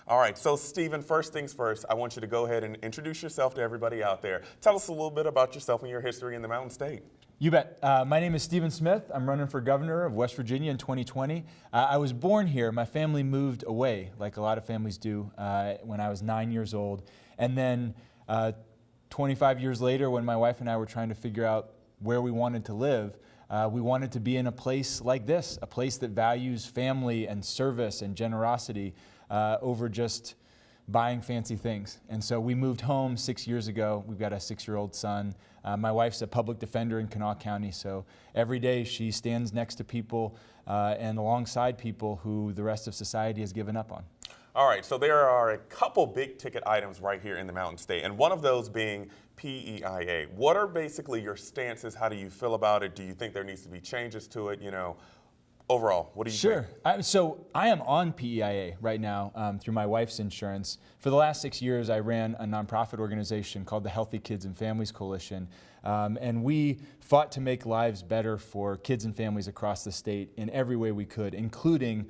All right, so Stephen, first things first, I want you to go ahead and introduce yourself to everybody out there. Tell us a little bit about yourself and your history in the Mountain State. You bet. My name is Stephen Smith. I'm running for governor of West Virginia in 2020. I was born here. My family moved away, like a lot of families do, when I was 9 years old. And then 25 years later, when my wife and I were trying to figure out where we wanted to live, we wanted to be in a place like this, a place that values family and service and generosity over just buying fancy things. And so we moved home 6 years ago. We've got a 6-year-old son. My wife's a public defender in Kanawha County, so every day she stands next to people and alongside people who the rest of society has given up on. All right, so there are a couple big ticket items right here in the Mountain State, and one of those being PEIA. What are basically your stances? How do you feel about it? Do you think there needs to be changes to it? You know, overall, what do you think? Sure. So I am on PEIA right now through my wife's insurance. For the last 6 years, I ran a nonprofit organization called the Healthy Kids and Families Coalition, and we fought to make lives better for kids and families across the state in every way we could, including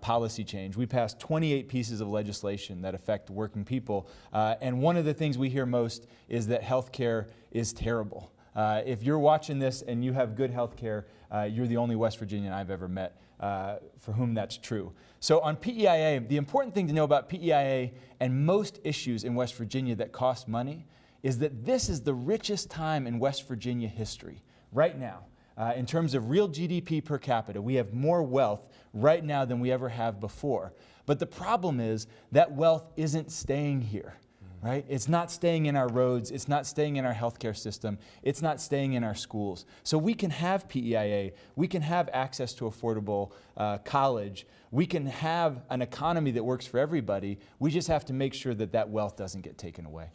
policy change. We passed 28 pieces of legislation that affect working people, and one of the things we hear most is that health care is terrible. If you're watching this and you have good health care, you're the only West Virginian I've ever met for whom that's true. So on PEIA, the important thing to know about PEIA and most issues in West Virginia that cost money is that this is the richest time in West Virginia history right now. In terms of real GDP per capita, we have more wealth right now than we ever have before. But the problem is that wealth isn't staying here. Right? It's not staying in our roads, it's not staying in our healthcare system, it's not staying in our schools. So we can have PEIA, we can have access to affordable college, we can have an economy that works for everybody. We just have to make sure that that wealth doesn't get taken away.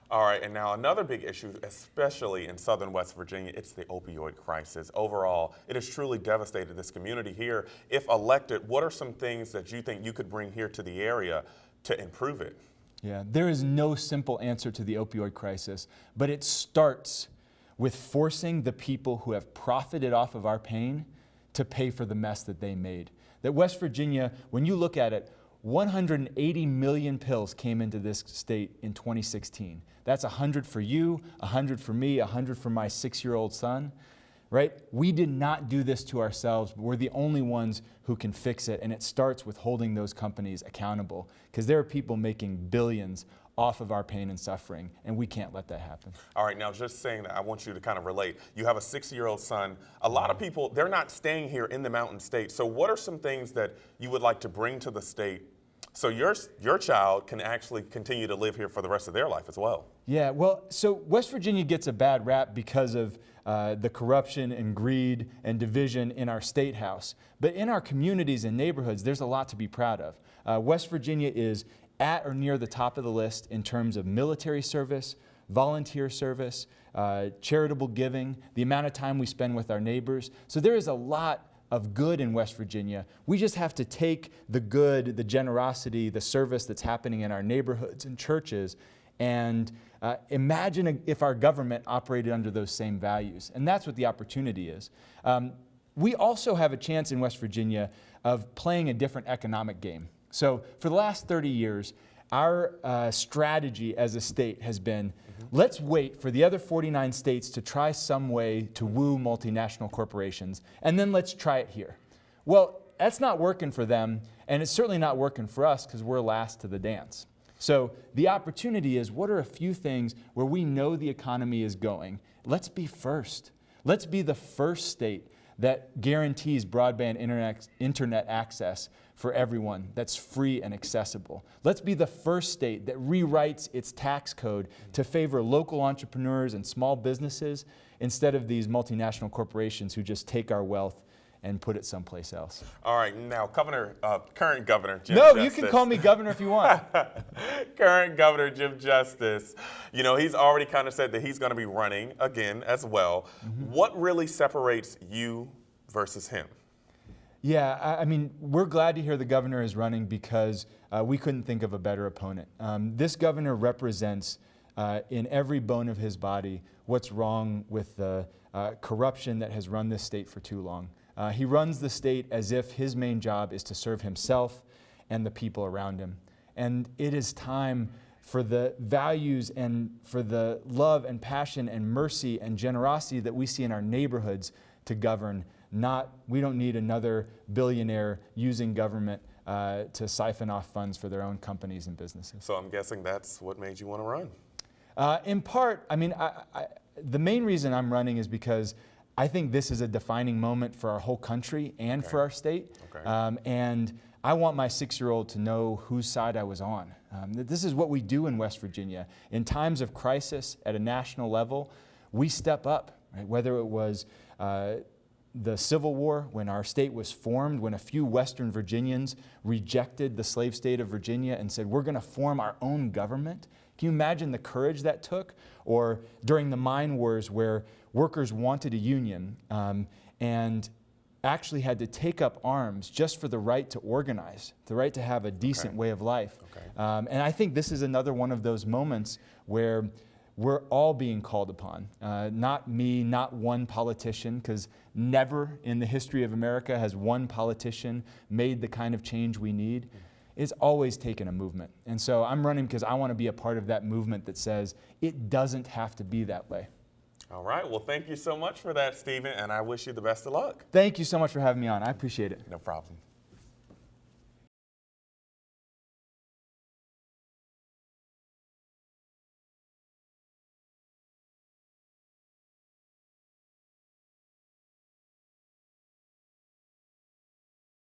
All right, and now another big issue, especially in southern West Virginia, it's the opioid crisis. Overall, it has truly devastated this community here. If elected, what are some things that you think you could bring here to the area to improve it? Yeah, there is no simple answer to the opioid crisis, but it starts with forcing the people who have profited off of our pain to pay for the mess that they made. That West Virginia, when you look at it, 180 million pills came into this state in 2016. That's 100 for you, 100 for me, 100 for my 6-year-old son. Right? We did not do this to ourselves, but we're the only ones who can fix it, and it starts with holding those companies accountable, because there are people making billions off of our pain and suffering, and we can't let that happen. All right, now just saying that, I want you to kind of relate. You have a 6-year-old son. A lot of people, they're not staying here in the Mountain State, so what are some things that you would like to bring to the state so your child can actually continue to live here for the rest of their life as well? Yeah, well, so West Virginia gets a bad rap because of the corruption and greed and division in our state house. But in our communities and neighborhoods, there's a lot to be proud of. West Virginia is at or near the top of the list in terms of military service, volunteer service, charitable giving, the amount of time we spend with our neighbors. So there is a lot of good in West Virginia. We just have to take the good, the generosity, the service that's happening in our neighborhoods and churches and imagine if our government operated under those same values. And that's what the opportunity is. We also have a chance in West Virginia of playing a different economic game. So for the last 30 years, our strategy as a state has been, let's wait for the other 49 states to try some way to woo multinational corporations, and then let's try it here. Well, that's not working for them, and it's certainly not working for us because we're last to the dance. So the opportunity is, what are a few things where we know the economy is going? Let's be first. Let's be the first state that guarantees broadband internet access for everyone that's free and accessible. Let's be the first state that rewrites its tax code to favor local entrepreneurs and small businesses instead of these multinational corporations who just take our wealth and put it someplace else. All right, now current Governor Jim No, Justice. you can call me governor if you want. Current Governor Jim Justice, you know, he's already kind of said that he's going to be running again as well. What really separates you versus him? Yeah, I mean, we're glad to hear the governor is running because we couldn't think of a better opponent. This governor represents in every bone of his body what's wrong with the corruption that has run this state for too long. He runs the state as if his main job is to serve himself and the people around him. And it is time for the values and for the love and passion and mercy and generosity that we see in our neighborhoods to govern. We don't need another billionaire using government to siphon off funds for their own companies and businesses. So I'm guessing that's what made you want to run. In part, I mean, the main reason I'm running is because I think this is a defining moment for our whole country and for our state. And I want my 6-year-old to know whose side I was on. This is what we do in West Virginia. In times of crisis at a national level, we step up, right? Whether it was the Civil War, when our state was formed, when a few Western Virginians rejected the slave state of Virginia and said, we're going to form our own government. Can you imagine the courage that took? Or during the mine wars, where workers wanted a union and actually had to take up arms just for the right to organize, the right to have a decent way of life. And I think this is another one of those moments where we're all being called upon. Not me, not one politician, because never in the history of America has one politician made the kind of change we need. It's always taken a movement. And so I'm running because I want to be a part of that movement that says it doesn't have to be that way. All right. Well, thank you so much for that, Stephen, and I wish you the best of luck. Thank you so much for having me on. I appreciate it. No problem.